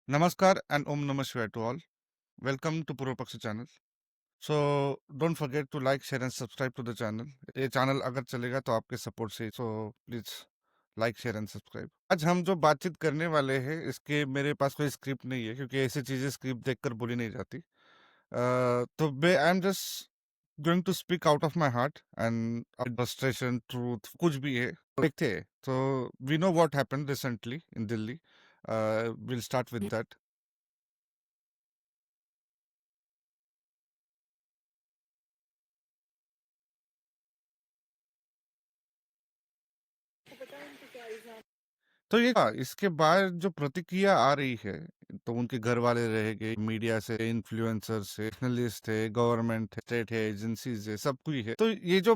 Namaskar and Om Namah Shivaya to all. Welcome to Purva Paksha channel. So don't forget to like, share and subscribe to the channel. ये channel अगर चलेगा तो आपके support से, so please like share and subscribe. आज हम जो बातचीत करने वाले हैं इसके मेरे पास कोई स्क्रिप्ट नहीं है क्योंकि ऐसी चीजें स्क्रिप्ट देखकर बोली नहीं जाती। तो I am just going to speak out of my heart and frustration truth कुछ भी है तो देखते हैं। तो we know what happened recently in Delhi. Will start with that. तो ये इसके बाद जो प्रतिक्रिया आ रही है, तो उनके घर वाले रह गए, मीडिया से, इन्फ्लुएंसर से, जर्नलिस्ट है, गवर्नमेंट है, स्टेट है, एजेंसीज है, सब कुछ है। तो ये जो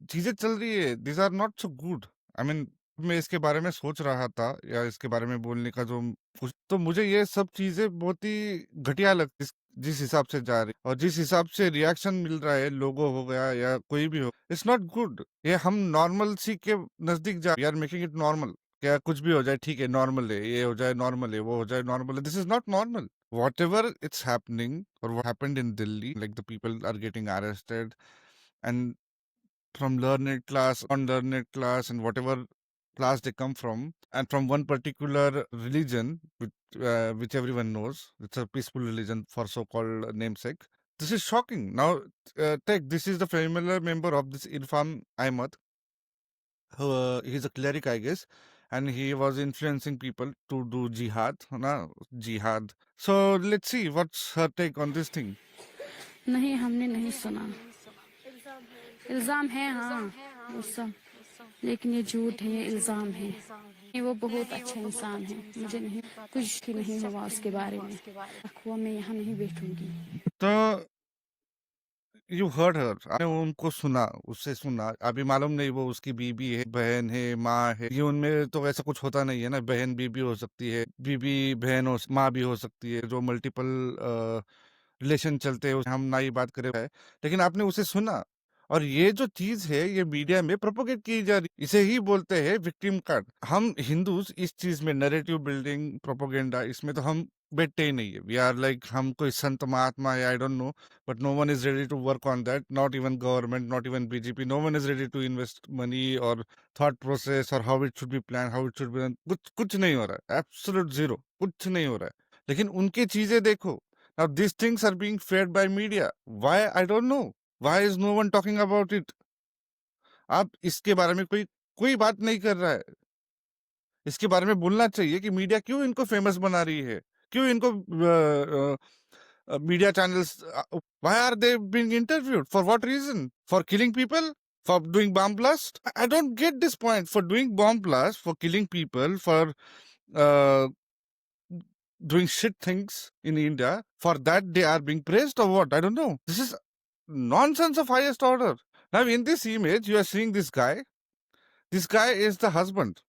चीजें चल रही है, this are not so good. I mean, मैं इसके बारे में सोच रहा था या इसके बारे में बोलने का जो कुछ, तो मुझे ये सब चीजें बहुत ही घटिया लगती, जिस हिसाब से जा रही और जिस हिसाब से रिएक्शन मिल रहा है, लोगों हो गया या कोई भी हो, इट्स नॉट गुड। ये हम नॉर्मल सी के नजदीक जा, we are making it normal. क्या कुछ भी हो जाए ठीक है, नॉर्मल है, ये हो जाए नॉर्मल है, वो हो जाए नॉर्मल है, this is not normal. Whatever it's happening or what happened in Delhi, like the people are getting arrested, and from learned class, unlearned class, and whatever class they come from, and from one particular religion, which everyone knows, it's a peaceful religion for so-called namesake. This is shocking. Now, take this is the familiar member of this Irfan Ahmad. He's a cleric, I guess, and he was influencing people to do jihad. Na jihad. So let's see what's her take on this thing. नहीं, हमने नहीं सुना। इल्जाम है, हाँ, वो सब, लेकिन ये झूठ है, ये इल्जाम है। वो बहुत अच्छा इंसान है, मुझे नहीं कुछ भी नहीं हुआ उसके बारे में। अखवा मैं यहाँ नहीं बैठूंगी। तो यू हर्ड हर, आपने उनको सुना, उससे सुना। अभी मालूम नहीं वो उसकी बीबी है, बहन है, माँ है। ये उनमें तो ऐसा कुछ होता नहीं है ना, बहन बीबी हो सकती है, बीबी बहन हो, माँ भी हो सकती है। जो मल्टीपल रिलेशन चलते हैं हम ना ही बात करें है, लेकिन आपने उसे सुना। और ये जो चीज है ये मीडिया में प्रोपोगेट की जा रही, इसे ही बोलते हैं विक्टिम कार्ड। हम हिंदूज इस चीज में नैरेटिव बिल्डिंग प्रोपोगेंडा, इसमें तो हम बैठते ही नहीं है। वी आर लाइक, हम कोई संत महात्मा है, I don't no, but no one is ready to work on that. Not even government, not even BJP. No one is ready to invest money or thought process or how it should be planned, how it should be done. कुछ कुछ नहीं हो रहा है, absolute zero, कुछ नहीं हो रहा है। लेकिन उनकी चीजें देखो। Now these things are being fed by media. Why? I don't know. Why is no one talking about it? आप इसके बारे में कोई कोई बात नहीं कर रहा है। इसके बारे में बोलना चाहिए कि मीडिया क्यों इनको फेमस बना रही है, क्यों इनको media channels, why are they being interviewed? For what reason? For killing people? For doing bomb blast? I don't get this point. For doing bomb blast, for killing people, for uh, doing shit things in India, for that they are being praised or what? I don't know. This is nonsense of highest order. Now, in this image, you are seeing this guy. This guy is the husband,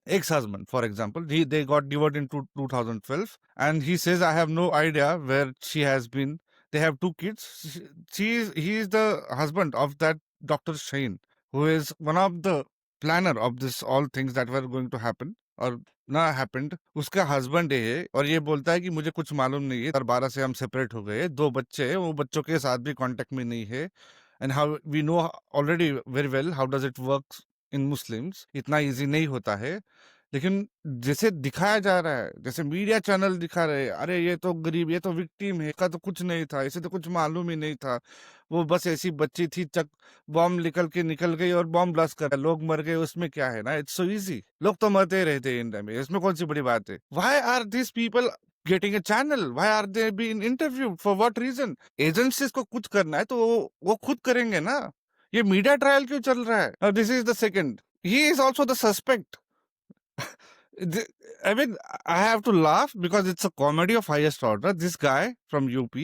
ex-husband, for example. They got divorced in 2012, and he says, I have no idea where she has been. They have two kids. He is the husband of that Dr. Shane, who is one of the planner of this all things that were going to happen और ना happened. उसका husband है और ये बोलता है कि मुझे कुछ मालूम नहीं है, और 12 से हम सेपरेट हो गए, दो बच्चे हैं, वो बच्चों के साथ भी कांटेक्ट में नहीं है। And how we know already very well how does it work in Muslims, इतना इजी नहीं होता है। लेकिन जैसे दिखाया जा रहा है, जैसे मीडिया चैनल दिखा रहे हैं, अरे ये तो गरीब, ये तो विक्टिम है, इसका तो कुछ नहीं था, इसे तो कुछ मालूम ही नहीं था, वो बस ऐसी बच्ची थी, चक बॉम्ब निकल गई और बॉम्ब ब्लास्ट कर, लोग मर गए, उसमें क्या है ना, इट्स सो इजी। लोग तो मरते ही रहते हैं इंडिया में, इसमें कौन सी बड़ी बात है। Why are this people getting a channel? Why are they being interviewed? For what reason? Agencies को कुछ करना है तो वो खुद करेंगे ना। ये मीडिया ट्रायल क्यों चल रहा है? This is the second, he is also the suspect. I mean, I have to laugh because it's a comedy of highest order. This guy from UP,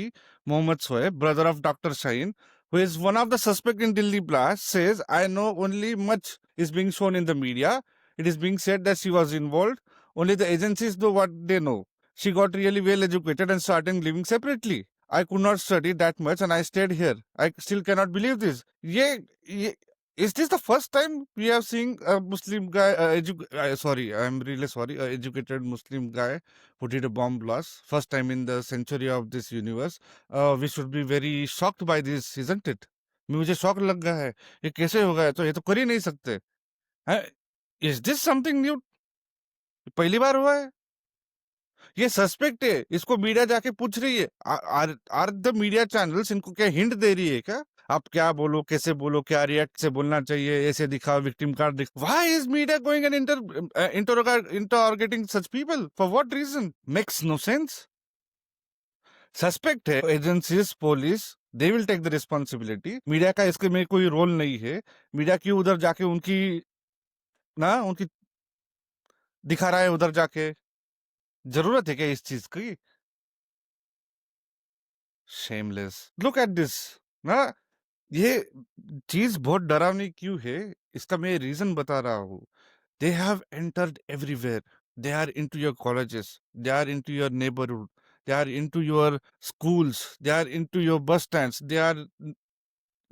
Mohammad Soeb, brother of Dr. Shaheen, who is one of the suspect in Delhi blast, says, I know only much is being shown in the media. It is being said that she was involved. Only the agencies know what they know. She got really well educated and started living separately. I could not study that much and I stayed here. I still cannot believe this. ये Is this the first time we have seen a Muslim guy, sorry, I'm really sorry, a educated Muslim guy who did a bomb blast? First time in the century of this universe. We should be very shocked by this, isn't it? मुझे shock लग गया है ये कैसे हो गया तो ये तो कर ही नहीं सकते हैं इज दिस समथिंग न्यू पहली बार हुआ है ये सस्पेक्ट है इसको मीडिया जाके पूछ रही है आर द मीडिया चैनल्स इनको क्या हिंट दे रही है क्या आप क्या बोलो कैसे बोलो क्या रिएक्ट से बोलना चाहिए ऐसे दिखाओ विक्टिम कार्ड दिखाओ why is media going and interrogating such people for what reason makes no sense suspect है agencies police they will take the responsibility media का इसके में कोई रोल नहीं है मीडिया क्यों उधर जाके उनकी ना उनकी दिखा रहा है उधर जाके जरूरत है क्या इस चीज की शेमलेस लुक एट दिस ना ये चीज बहुत डरावनी क्यों है इसका मैं रीजन बता रहा हूँ they have entered everywhere they are into your colleges they are into your neighbourhood they are into your schools they are into your bus stands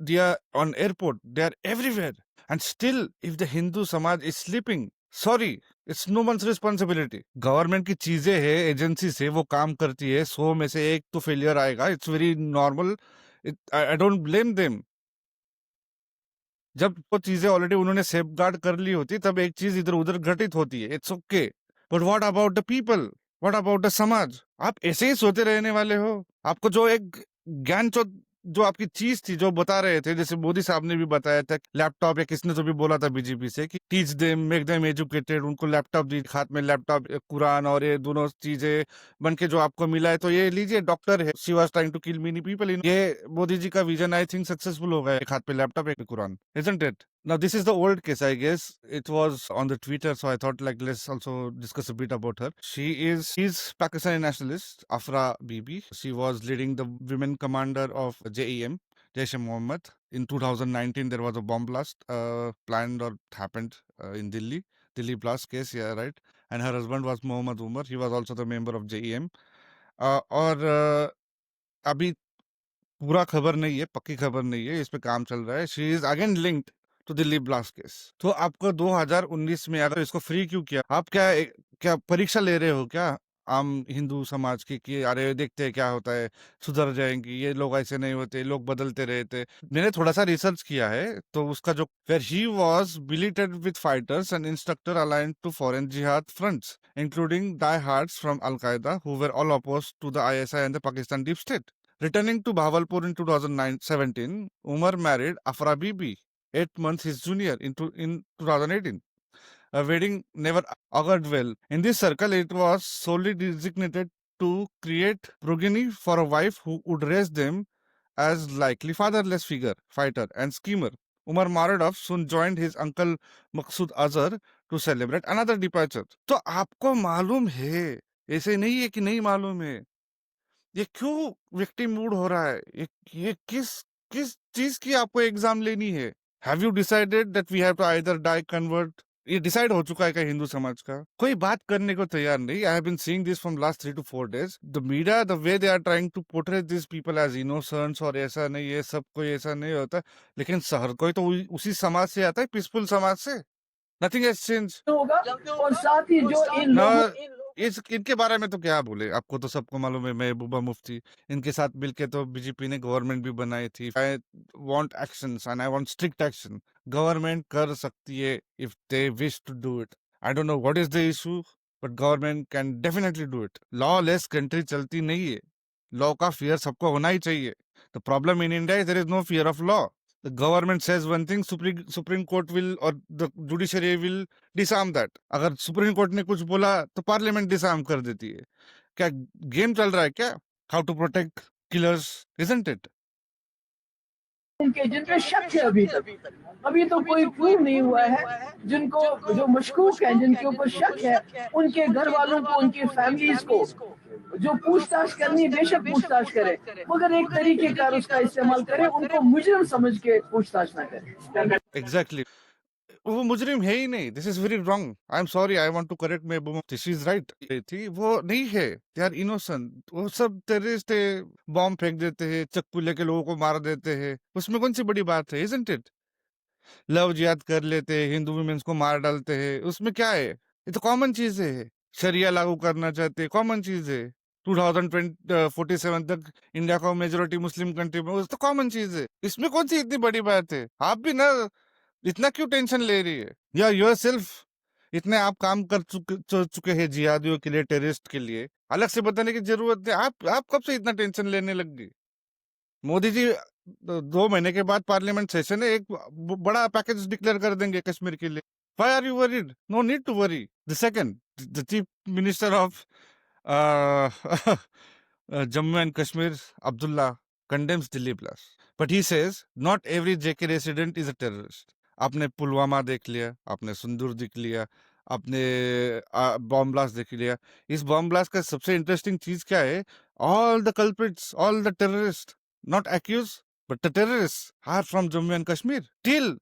they are on airport they are everywhere and still if the Hindu Samaj is sleeping sorry it's no one's responsibility government की चीजें है agency से वो काम करती है 100 में से एक तो फेलियर आएगा it's very normal I don't blame them जब वो चीजें ऑलरेडी उन्होंने सेफ गार्ड कर ली होती तब एक चीज इधर उधर घटित होती है it's okay but what about the people what about the समाज आप ऐसे ही सोते रहने वाले हो आपको जो एक ज्ञान जो आपकी चीज थी जो बता रहे थे जैसे मोदी साहब ने भी बताया था लैपटॉप या किसने तो भी बोला था बीजेपी से कि teach them make them educated उनको लैपटॉप दी हाथ में लैपटॉप कुरान और ये दोनों चीजें बन के जो आपको मिला है तो ये लीजिए डॉक्टर है she was trying to kill many people in ये मोदी जी का विजन आई थिंक सक्सेसफुल हो गया एक हाथ पे लैपटॉप एक पे Quran isn't it Now this is the old case, I guess. It was on the Twitter, so I thought like let's also discuss a bit about her. She's Pakistani nationalist, Afra Bibi. She was leading the women commander of JEM, Jaish-e-Mohammed. In 2019, there was a bomb blast planned or happened in Delhi blast case, yeah, right. And her husband was Mohammad Umar. He was also the member of JEM. और अभी पूरा खबर नहीं है पक्की खबर नहीं है इस पे काम चल रहा है she is again linked to Delhi blast case तो आपको 2019 में अगर इसको फ्री क्यों किया आप क्या परीक्षा ले रहे हो क्या आम हिंदू समाज की कि अरे देखते हैं क्या होता है सुधर जाएंगे ये लोग ऐसे नहीं होते लोग बदलते रहते मैंने थोड़ा सा रिसर्च किया है तो उसका जो where he was billeted with fighters and instructor aligned to foreign jihad fronts including die hards from al Qaeda who were all opposed to the ISI and the Pakistan deep state Returning to Bahawalpur in 2017, Umar married Afra Bibi, 8 months his junior in 2018. A wedding never augured well. In this circle, it was solely designated to create progeny for a wife who would raise them as likely fatherless figure, fighter, and schemer. Umar Maradov soon joined his uncle Maqsood Azhar to celebrate another departure. तो आपको मालूम है ऐसे नहीं है कि नहीं मालूम है ये क्यों विक्टिम मूड हो रहा है ये किस किस चीज की आपको एग्जाम लेनी है have you decided that we have to either die convert ये डिसाइड हो चुका है क्या हिंदू समाज का कोई बात करने को तैयार नहीं I have been seeing this from last 3 to 4 days the media the way they are trying to portray this people as innocents और ऐसा नहीं ये सब कोई ऐसा नहीं होता लेकिन शहर कोई तो उसी समाज से आता है पीसफुल समाज से नथिंग हैज चेंज होगा और साथ ही जो इन ना लोगों इनके बारे में तो क्या बोले आपको तो सबको मालूम है महबूबा मुफ्ती इनके साथ मिलके तो बीजेपी ने गवर्नमेंट भी बनाई थी I want actions and I want strict action government कर सकती है if they wish to do it I don't know what is the issue but government can definitely do it lawless country चलती नहीं है law का fear सबको होना ही चाहिए the problem in India is there is no fear of law the government says one thing supreme court will or the judiciary will disarm that अगर supreme court ने कुछ बोला तो पार्लियामेंट डिसआर्म कर देती है क्या गेम चल रहा है क्या how to protect killers isn't it के जिन पे शक है अभी तो कोई प्रूव नहीं हुआ है जिनको जो मशकूक है जिनके ऊपर शक है उनके घर वालों को उनकी फैमिलीज को जो पूछताछ करनी है बेशक पूछताछ करे मगर एक तरीके का उसका इस्तेमाल करे उनको मुजरिम समझ के पूछताछ ना करे एग्जैक्टली वो मुजरिम है ही नहीं this is very wrong I am sorry I want to correct me this is right थी वो नहीं है दे आर इनोसेंट वो सब टेररिस्ट है बॉम्ब फेंक देते हैं चक्कू लेके लोगों को मार देते हैं उसमें कौन सी बड़ी बात है इजंट इट लव जिहाद कर लेते हैं, हिंदू वुमेन्स को मार डालते हैं, उसमें क्या है? ये तो कॉमन चीज है। शरिया लागू करना चाहते हैं, कॉमन चीज है। 2047 तक इंडिया को मेजोरिटी मुस्लिम कंट्री में, वो तो कॉमन चीज है। इसमें कौन सी इतनी बड़ी बात है? आप भी ना इतना क्यों टेंशन ले रही है? या योरसेल्फ इतने आप काम कर चुके हैं जिहादियों के लिए, टेररिस्ट के लिए, अलग से बताने की जरूरत है? आप कब से इतना टेंशन लेने लग गई? मोदी जी 2 महीने के बाद पार्लियामेंट सेशन है, एक बड़ा पैकेज डिक्लेयर कर देंगे कश्मीर के लिए। Why are you worried? No need to worry. The chief minister of Jammu and Kashmir, Abdullah, condemns Delhi blast. But he says not every JK resident is a terrorist. आपने पुलवामा देख लिया, आपने सुंदूर देख लिया, आपने बॉम्ब ब्लास्ट देख लिया। इस बॉम्ब ब्लास्ट का सबसे इंटरेस्टिंग चीज क्या है? All the culprits, all the terrorist, not accuse but the terrorist are from Jammu and Kashmir. टिल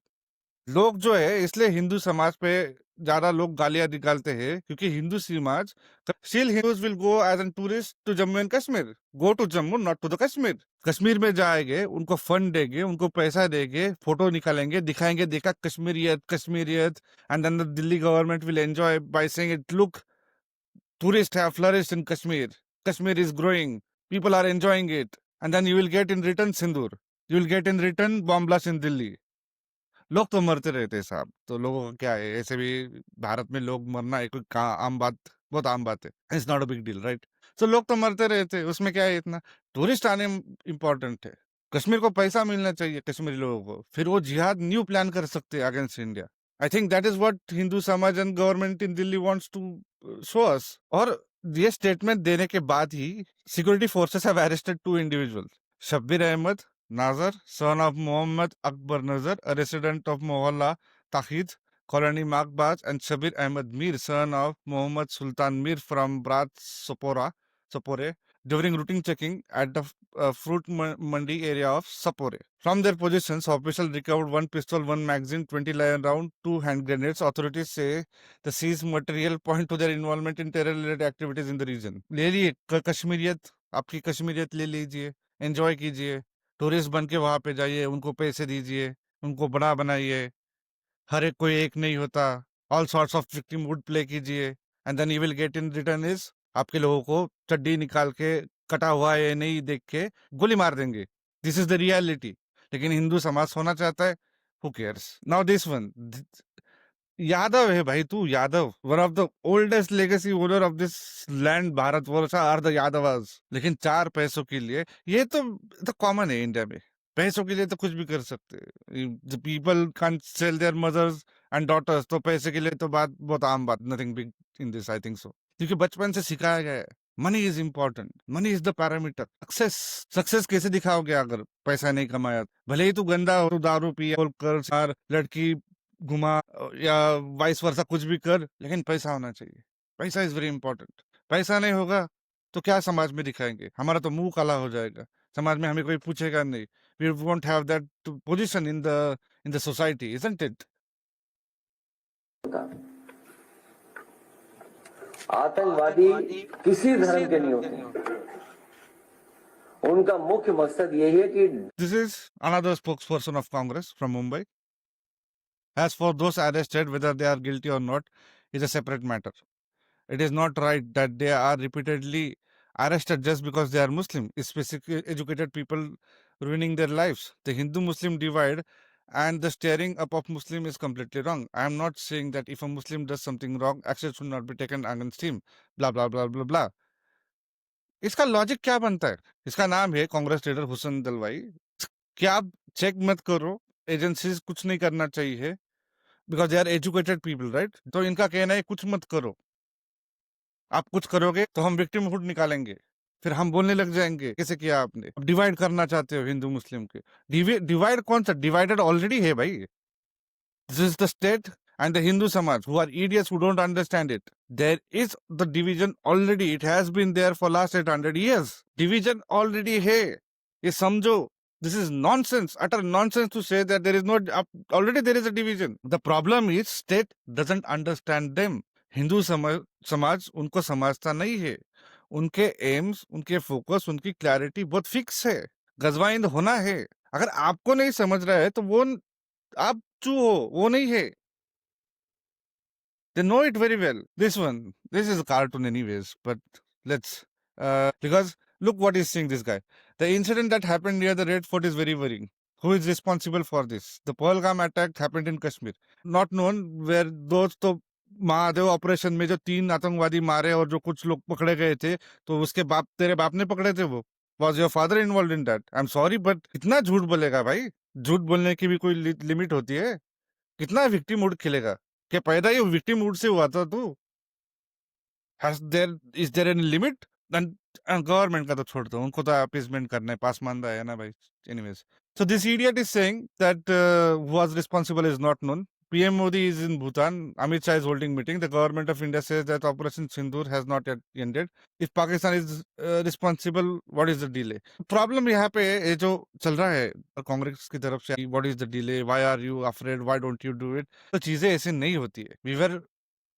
लोग जो है, इसलिए हिंदू समाज पे ज्यादा लोग गालियां निकालते हैं, क्योंकि हिंदू समाज still Hindus will go as an tourist to Jammu and Kashmir, go to Jammu not to the Kashmir. Kashmir में जाएंगे, उनको फंड देंगे, उनको पैसा देंगे, फोटो निकालेंगे, दिखाएंगे देखा Kashmiriyat Kashmiriyat, and then the Delhi government will enjoy by saying it, look, tourists have flourished in Kashmir, Kashmir is growing, people are enjoying it, and then you will get in return Sindur, you will get in return bomb blast in Delhi। लोग तो मरते रहते हैं साहब, तो लोगों का क्या है? ऐसे भी भारत में लोग मरना एक आम बात, बहुत आम बात है। It's not a big deal, right? तो लोग तो मरते रहते हैं, उसमें क्या है इतना? टूरिस्ट आने इम्पोर्टेंट है। कश्मीर को पैसा मिलना चाहिए कश्मीरी लोगों को, फिर वो जिहाद न्यू प्लान कर सकते हैं against India. I think that is what Hindu samaj and government in Delhi wants to show us. और ये स्टेटमेंट देने के बाद ही security forces have arrested 2 individual, Shabbir Ahmad Nazar, son of Muhammad Akbar Nazar, a resident of Mohalla Tahid, Colony Makbaz, and Shabir Ahmed Mir, son of Muhammad Sultan Mir from Brat Sopore, during routine checking at the fruit mandi area of Sapore. From their positions, officials recovered 1 pistol, 1 magazine, 20 lion round, 2 hand grenades. Authorities say the seized material point to their involvement in terror-related activities in the region. ले लिए कश्मीरियत, आपकी कश्मीरियत ले लीजिए, enjoy कीजिए, tourist बन के वहां पे जाइए, उनको पैसे दीजिए, उनको बड़ा बनाइए। हर एक कोई एक नहीं होता। All sorts of victim would play कीजिए, and then you will get in return is आपके लोगों को चड्डी निकाल के, कटा हुआ है नहीं देख के गोली मार देंगे। This is the reality. लेकिन हिंदू समाज सोना चाहता है, who cares? Now this one, Yadav है भाई, तू Yadav, one of the oldest legacy owner of this land Bharatvarsh are the Yadavas. लेकिन 4 पैसों के लिए, ये तो कॉमन है इंडिया में, पैसों के लिए तो कुछ भी कर सकते हैं। People can sell their mothers and daughters, तो पैसे के लिए तो बात बहुत आम बात, nothing big in this, I think so. क्योंकि बचपन से सिखाया गया है, money is important, money is the parameter. Success, success कैसे दिखाओगे अगर पैसा नहीं कमाया? भले ही तू गंदा हो, तू दारू पिया, कर लड़की घुमा, या वाइस वर्सा, कुछ भी कर, लेकिन पैसा होना चाहिए। पैसा इज वेरी इंपॉर्टेंट। पैसा नहीं होगा तो क्या समाज में दिखाएंगे? हमारा तो मुंह काला हो जाएगा, समाज में हमें कोई पूछेगा नहीं। We won't have that position in the society, isn't it? आतंकवादी किसी धर्म के नहीं होते, उनका मुख्य मकसद यही है कि this is another spokesperson of Congress from Mumbai. As for those arrested, whether they are guilty or not is a separate matter. It is not right that they are repeatedly arrested just because they are Muslim, especially educated people ruining their lives. The Hindu-Muslim divide and the stirring up of Muslim is completely wrong. I am not saying that if a Muslim does something wrong, action should not be taken against him. Blah blah blah blah blah. इसका logic क्या बनता है? इसका नाम है Congress leader Hussain Dalwai. क्या आप check मत करो? एजेंसीज कुछ नहीं करना चाहिए, because they are educated people, right? तो इनका कहना है कुछ मत करो। आप कुछ करोगे तो हम विक्टिमहुड निकालेंगे, फिर हम बोलने लग जाएंगे कैसे किया आपने। डिवाइड करना चाहते हो हिंदू मुस्लिम के। डिवाइड कौन सा? डिवाइडेड ऑलरेडी है भाई। This is the state and the Hindu Samaj, who are idiots who don't understand it. There is the division already. It has been there for last 800 years. Division already है, ये समझो। This is nonsense, utter nonsense to say that there is no, already there is a division. The problem is state doesn't understand them. Hindu समाज उनको समझता नहीं है। उनके AIIMS, उनके फोकस, उनकी क्लैरिटी बहुत फिक्स है, गजवाइंद होना है। अगर आपको नहीं समझ रहा है तो वो आप बच्चू हो, वो नहीं है. They know it very well. This is a cartoon anyways, but let's, because look what he's saying, this guy. The incident that happened near the Red Fort is very worrying. Who is responsible for this? The Pahalgam attack happened in Kashmir. Not known where those तो Mahadev operation में जो 3 आतंकवादी मारे और जो कुछ लोग पकड़े गए थे, तो उसके बाप, तेरे बाप ने पकड़े थे वो. Was your father involved in that? I'm sorry, but कितना झूठ बोलेगा भाई? झूठ बोलने की भी कोई लिमिट होती है? कितना विक्टिम मूड खेलेगा? क्या पैदा ही विक्टिम मूड से हुआ था तू? Is there any limit? Government का तो छोड़ दो, उनको तो अपीसमेंट करना है, पासमानदा है ना भाई. Anyways, so this idiot is saying that who was responsible is not known. PM Modi is in Bhutan. Amit Shah is holding meeting. The government of India says that Operation Sindoor has not yet ended. If Pakistan is responsible, what is the delay? Problem यहाँ पे ये जो चल रहा है कांग्रेस की तरफ से, what is the delay? Why are you afraid? Why don't you do it? तो चीजें ऐसे नहीं होती है. We were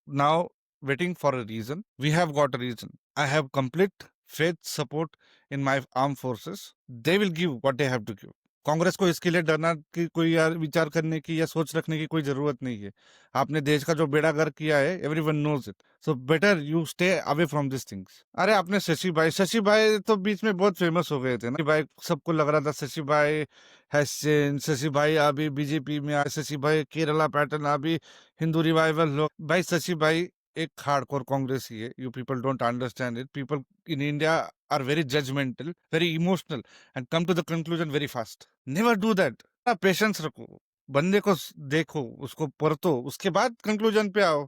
now waiting for a reason. We have got a reason. I have complete faith, support in my armed forces. They will give what they have to give. Congress को इसके लिए डरना की कोई यार विचार करने की या सोच रखने की कोई जरूरत नहीं है. आपने देश का जो बेड़ा गर्क किया है, everyone knows it. So better you stay away from this things. अरे आपने शशि भाई तो बीच में बहुत फेमस हो गए थे ना भाई. सबको लग रहा था शशि भाई हैज चेंज, शशि भाई अभी बीजेपी में आए, शशि भाई केरला पैटर्न अभी हिंदू रिवाइवल हो. भाई शशि भाई एक हार्डकोर कांग्रेसी है. You people don't understand it. People in India are very judgmental, very emotional, and come to the conclusion very fast. Never do that. Patience रखो, बंदे को देखो, उसको परतो, उसके बाद कंक्लूजन पे आओ.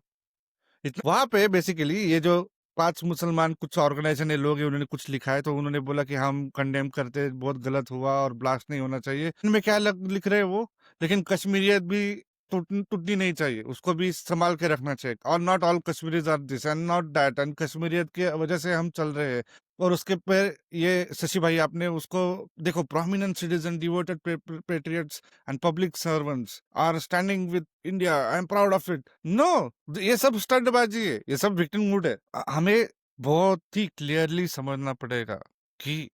इतना वहां पे बेसिकली ये जो 5 मुसलमान कुछ ऑर्गेनाइजेशन लोग हैं, उन्होंने कुछ लिखा है, तो उन्होंने बोला कि हम कंडेम करते हैं, बहुत गलत हुआ और ब्लास्ट नहीं होना चाहिए. इनमें क्या लिख रहे हैं वो, लेकिन कश्मीरियत भी टूटनी नहीं चाहिए, उसको भी संभाल के रखना चाहिए. और not all Kashmiris are this and not that, and Kashmiriyat की वजह से हम चल रहे हैं. और उसके पर ये शशि भाई आपने उसको देखो, prominent citizen, devoted patriots and public servants are standing with India, I am proud of it. No, ये सब स्टंटबाजी है, ये सब विक्टिम मूड है. हमें बहुत ही क्लियरली समझना पड़ेगा कि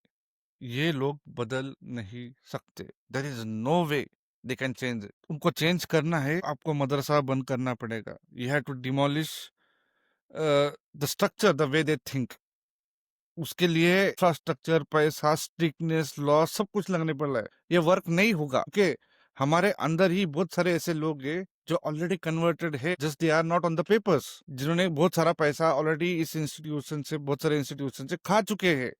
ये लोग बदल नहीं सकते. There is no way they can change it. उनको चेंज करना है, आपको मदरसा बंद करना पड़ेगा. You have to demolish the structure the way they think. उसके लिए इंफ्रास्ट्रक्चर, पैसा, स्ट्रिक्टनेस, लॉ सब कुछ लगने पड़ रहा है. ये वर्क नहीं होगा क्योंकि हमारे अंदर ही बहुत सारे ऐसे लोग हैं जो ऑलरेडी कन्वर्टेड है, just they are not on the papers, जिन्होंने बहुत सारा पैसा ऑलरेडी इस इंस्टीट्यूशन से, बहुत सारे इंस्टीट्यूशन से खा चुके हैं.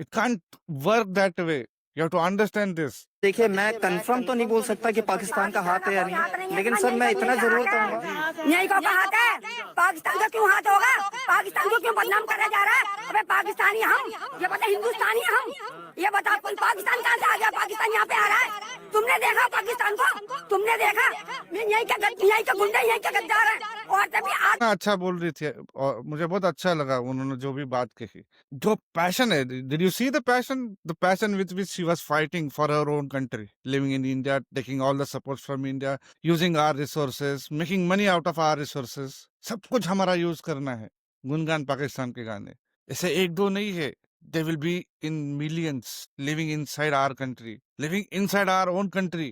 It can't work that way. You have to understand this. देखिए, मैं कंफर्म तो नहीं बोल सकता कि पाकिस्तान का हाथ है या नहीं, लेकिन सर मैं इतना जरूर कहूंगा, नहीं को का हाथ है. पाकिस्तान का क्यों हाथ होगा? पाकिस्तान को क्यों बदनाम करा जा रहा है? अबे पाकिस्तानी हम, ये बता हिंदुस्तानी हम. ये बता कोई पाकिस्तान कहाँ से आ गया? पाकिस्तान यहाँ पे आ रहा है. तुमने देखा पाकिस्तान को? तुमने देखा? यही का गुंडे, यही का गद्दार है. और तभी आज अच्छा बोल रही थी और मुझे बहुत अच्छा लगा उन्होंने जो भी बात कही. जो पैशन है, did you see the passion with which she was fighting for her own country, living in India, taking all the supports from India, using our resources, making money out of our resources. सब कुछ हमारा use करना है. गुनगान पाकिस्तान के गाने ऐसे एक दो नहीं है. They will be in millions living inside our country, living inside our own country.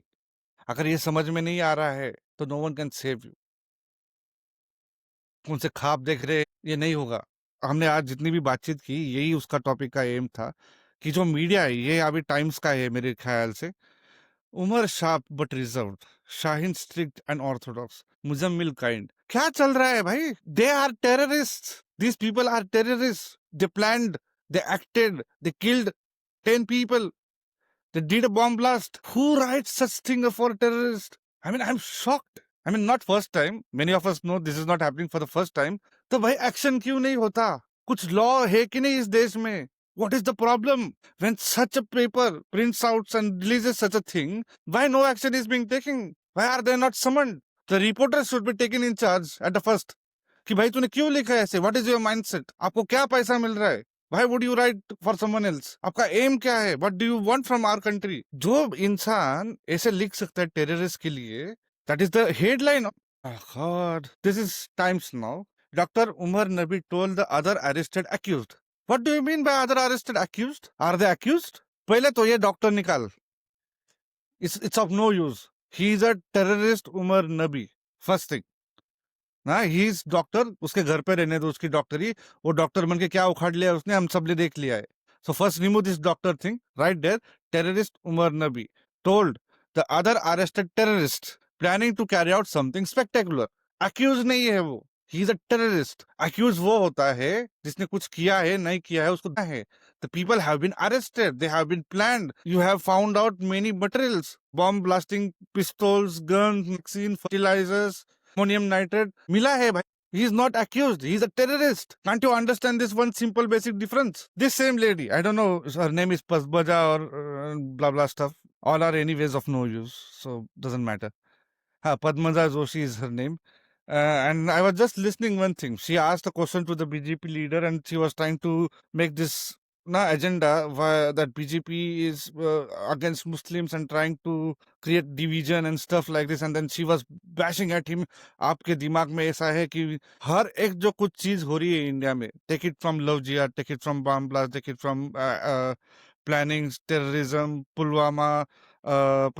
अगर ये समझ में नहीं आ रहा है तो no one can save you. उनसे ख्वाब देख रहे, ये नहीं होगा. हमने आज जितनी भी बातचीत की, यही उसका टॉपिक का एम था कि जो मीडिया है, ये अभी टाइम्स का है मेरे ख्याल से. Umar sharp but reserved, Shaheen strict and orthodox, Muzammil kind. क्या चल रहा है भाई? They are terrorist. These people are terrorists. They planned, they acted, they killed 10 people. They did a bomb blast. Who writes such thing for a terrorist? I mean, I'm shocked. I mean, not first time. Many of us know this is not happening for the first time. तो भाई action क्यों नहीं होता? कुछ law है कि नहीं इस देश में? What is the problem? When such a paper prints out and releases such a thing, why no action is being taken? Why are they not summoned? The reporters should be taken in charge at the first. कि भाई तूने क्यों लिखा है ऐसे? What is your mindset? आपको क्या पैसा मिल रहा है? Why would you write for someone else? आपका एम क्या है? What do you want from our country? जो इंसान ऐसे लिख सकता है टेररिस्ट के लिए, that is the headline. Oh God, this is Times now. Dr. Umar Nabi told the other arrested accused. What do you mean by other arrested accused? Are they accused? पहले तो ये डॉक्टर निकाल. It's of no use. He is a terrorist Umar Nabi, first thing ना। He is doctor, उसके घर पे रहने दो उसकी डॉक्टरी, वो डॉक्टर बन के क्या उखाड़ लिया उसने, हम सब ने देख लिया है। So first remove this doctor thing right there. Terrorist Umar Nabi told the other arrested terrorist planning to carry out something spectacular. Accused नहीं है वो, he is a terrorist. Accused वो होता है जिसने कुछ किया है, नहीं किया है उसको है। The people have been arrested. They have been planned. You have found out many materials: bomb blasting pistols, guns, vaccine, fertilizers, ammonium nitrate. Mila hai bhai. He is not accused. He is a terrorist. Can't you understand this one simple basic difference? This same lady, I don't know, her name is Pasbaja or blah blah stuff. All are anyways of no use, so doesn't matter. Padmaja Joshi is her name. And I was just listening one thing. She asked a question to the BJP leader, and she was trying to make this agenda that BJP is against Muslims and trying to create division and stuff like this. And then she was bashing at him. आपके दिमाग में ऐसा है कि हर एक जो कुछ चीज हो रही है इंडिया में, take it from love jihad, take it from bomb blast, take it from planning terrorism, Pulwama,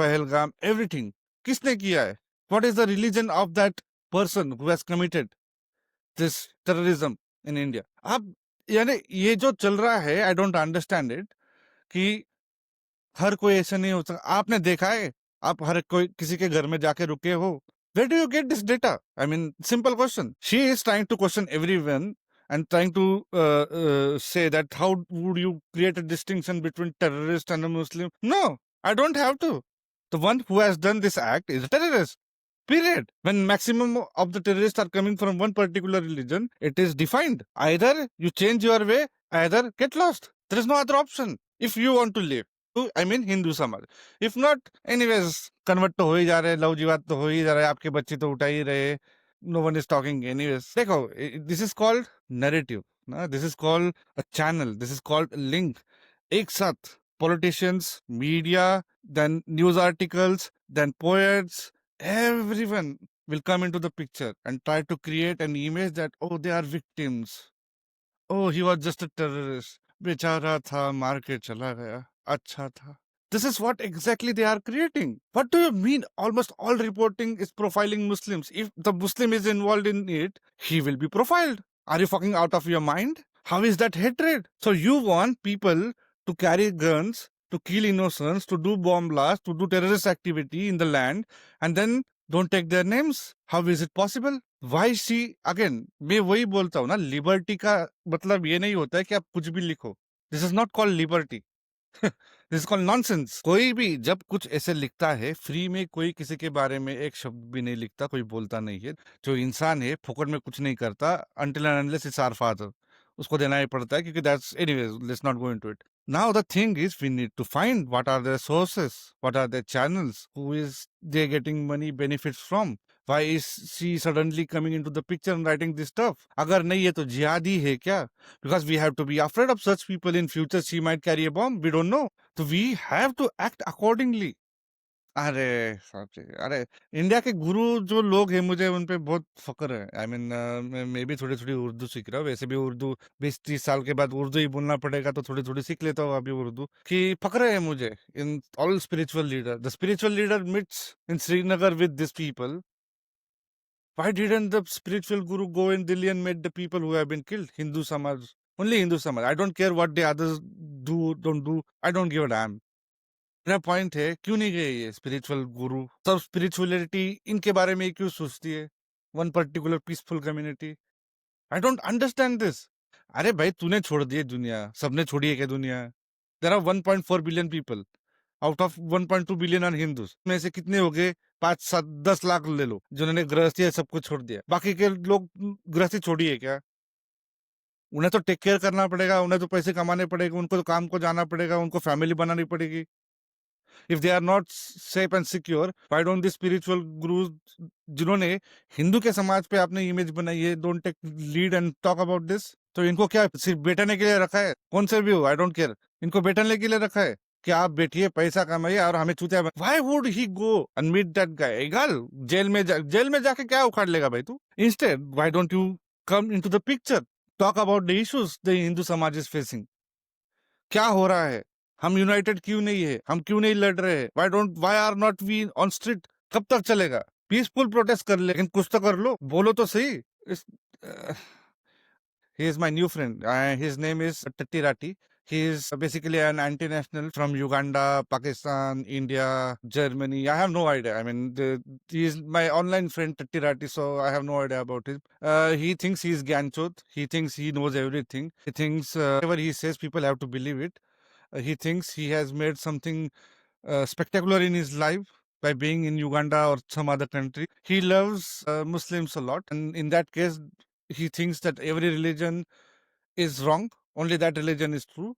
Pahalgam, everything. किसने किया है? What is the religion of that person who has committed this terrorism in India? अब यानी ये जो चल रहा है, आई डोंट अंडरस्टैंड इट कि हर कोई ऐसा नहीं हो सकता। आपने देखा है, आप हर कोई किसी के घर में जाके रुके हो? Where do you get this data? I mean, simple question. She is trying to question everyone and trying to say that how would you create a distinction between terrorist and a Muslim? No, I don't have to. The one who has done this act is a terrorist. Period. When maximum of the terrorists are coming from one particular religion, it is defined. Either you change your way, either get lost. There is no other option. If you want to live, I mean Hindu समाज. If not, anyways, convert तो हो ही जा रहे, love जिहाद तो हो ही जा रहे, आपके बच्चे तो उठा ही रहे. No one is talking anyways. देखो, this is called narrative. ना, this is called a channel. This is called a link. एक साथ politicians, media, then news articles, then poets, everyone will come into the picture and try to create an image that, oh, they are victims. Oh, he was just a terrorist. बेचारा था, मार के चला गया, अच्छा था. This is what exactly they are creating. What do you mean almost all reporting is profiling Muslims? If the Muslim is involved in it, he will be profiled. Are you fucking out of your mind? How is that hatred? So you want people to carry guns, to kill innocents, to do bomb blasts, to do terrorist activity in the land, and then don't take their names? How is it possible? Why she again? मैं वही बोलता हूँ ना, liberty का मतलब ये नहीं होता है कि आप कुछ भी लिखो. This is not called liberty. This is called nonsense. कोई भी जब कुछ ऐसे लिखता है फ्री में, कोई किसी के बारे में एक शब्द भी नहीं लिखता, कोई बोलता नहीं है. जो इंसान है फोकट में कुछ नहीं करता, until and unless it's our father. उसको देना ही पड़ता है क्योंकि that's anyways, let's not go into it. Now the thing is, we need to find what are their sources, what are their channels, who is they getting money benefits from. Why is she suddenly coming into the picture and writing this stuff? अगर नहीं है तो जिहादी है क्या? Because we have to be afraid of such people in future. She might carry a bomb. We don't know. So we have to act accordingly. अरे साहब जी, अरे इंडिया के गुरु जो लोग हैं, मुझे उन पे बहुत फक्र है. आई मीन मैं भी थोड़ी थोड़ी उर्दू सीख रहा हूँ. वैसे भी उर्दू 20-30 साल के बाद उर्दू ही बोलना पड़ेगा, तो थोड़ी थोड़ी सीख लेता हूँ अभी उर्दू. कि फक्र है मुझे in all spiritual leader. The spiritual leader meets in Srinagar with this people. Why didn't the spiritual guru go in Delhi and met the people who have been killed? Hindu Samaj. Only Hindu Samaj. I don't care what the others do, don't do. I don't give a damn. मेरा point है, क्यों नहीं गए ये spiritual गुरु? सब spirituality इनके बारे में क्यों सोचती है? One particular peaceful community. I don't understand this. अरे भाई, तूने छोड़ दी है दुनिया, सबने छोड़ी है क्या दुनिया? There are 1.4 billion people. Out of 1.2 billion are Hindus. में से कितने हो गए? 5-7-10 लाख ले लो जिन्होंने गृहस्थी है, सब कुछ छोड़ दिया. बाकी के लोग गृहस्थी छोड़ी है क्या? उन्हें तो टेक केयर करना पड़ेगा, उन्हें तो पैसे कमाने पड़ेगा, उनको तो काम को जाना पड़ेगा, उनको फैमिली बनानी पड़ेगी. If they are not safe and secure, why don't the spiritual gurus जिन्होंने हिंदू के समाज पे आपने इमेज बनाई है, don't take lead and talk about this? तो इनको क्या सिर्फ बैठने के लिए रखा है? कौन से भी हो, आई डोंट केयर. इनको बैठने के लिए रखा है कि आप बैठिए, पैसा कमाइए और हमें चूतिया. Why would he go and meet that guy? एगाल जेल में जाके क्या उखाड़ लेगा भाई तू? Instead, why don't you come into the picture? Talk about the issues the Hindu समाज is facing. क्या हो रहा है? हम यूनाइटेड क्यों नहीं है? हम क्यों नहीं लड़ रहे हैं? Why are not we on street कब तक चलेगा? पीसफुल प्रोटेस्ट कर ले, लेकिन कुछ तो कर लो, बोलो तो सही। इस he is my new friend. His name is Tatti Rati. He is basically an anti-national from Uganda, Pakistan, India, Germany. I have no idea. I mean, he is my online friend Tatti Rati, so I have no idea about him. He thinks he is Gyanchot. He thinks he knows everything. He thinks whatever he says, people have to believe it. He thinks he has made something spectacular in his life by being in Uganda or some other country. He loves Muslims a lot, and in that case, he thinks that every religion is wrong. Only that religion is true,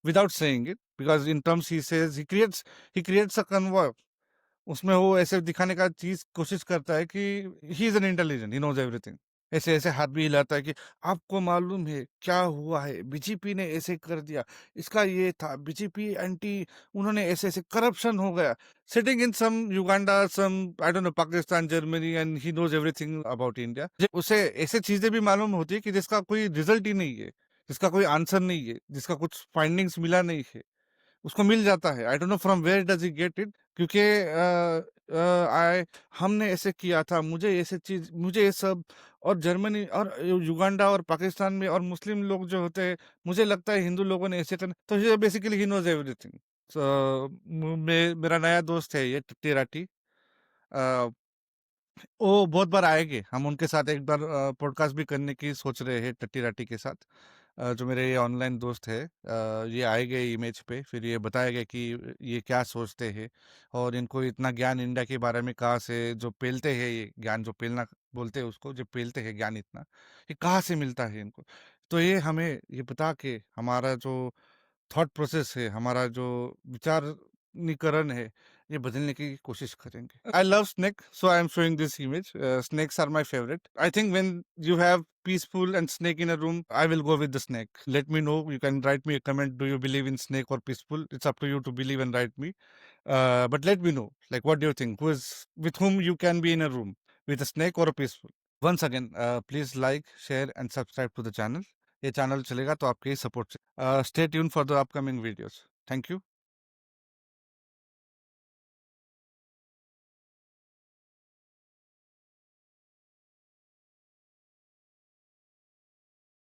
without saying it. Because in terms he says he creates a convoy. उसमें वो ऐसे दिखाने का चीज कोशिश करता है कि he is an intelligent, he knows everything. ऐसे ऐसे हाथ भी हिलाता है कि आपको मालूम है क्या हुआ है, बीजेपी ने ऐसे कर दिया, इसका ये था, बीजेपी एंटी, उन्होंने ऐसे ऐसे करप्शन हो गया। Sitting in some Uganda, some I don't know, Pakistan, Germany, and he knows everything about India. उसे ऐसे चीजें भी मालूम होती है कि जिसका कोई रिजल्ट ही नहीं है, जिसका कोई आंसर नहीं है, जिसका कुछ फाइंडिंग्स मिला नहीं है, उसको मिल जाता है। I don't know from where does he get it, क्योंकि आई हमने ऐसे किया था, मुझे ऐसे चीज, मुझे ये सब, और जर्मनी और युगांडा और पाकिस्तान में और मुस्लिम लोग जो होते हैं, मुझे लगता है हिंदू लोगों ने ऐसे करना, तो बेसिकली ही नोज एवरीथिंग। मेरा नया दोस्त है ये टिट्टी राठी। वो बहुत बार आएंगे, हम उनके साथ एक बार पॉडकास्ट भी करने की सोच रहे हैं टट्टी राटी के साथ। जो मेरे ये ऑनलाइन दोस्त है, ये आएंगे इमेज पे, फिर ये बताएगा कि ये क्या सोचते हैं, और इनको इतना ज्ञान इंडिया के बारे में कहाँ से जो पेलते हैं, ये ज्ञान जो पेलना बोलते हैं उसको, जो पेलते हैं ज्ञान इतना, ये कहाँ से मिलता है इनको। तो ये हमें ये बता के हमारा जो थॉट प्रोसेस है, हमारा जो विचारणीकरण है, ये बदलने की कोशिश करेंगे। I love snake, so I am showing this image. Snakes are my favourite. I think when you have peaceful and snake in a room, I will go with the snake. Let me know, you can write me a comment, do you believe in snake or peaceful? It's up to you to believe and write me. But let me know, like, what do you think, with whom you can be in a room, with a snake or a peaceful? Once again, please like, share and subscribe to the channel. ये channel चलेगा तो आपके support से। Stay tune for the upcoming videos. Thank you.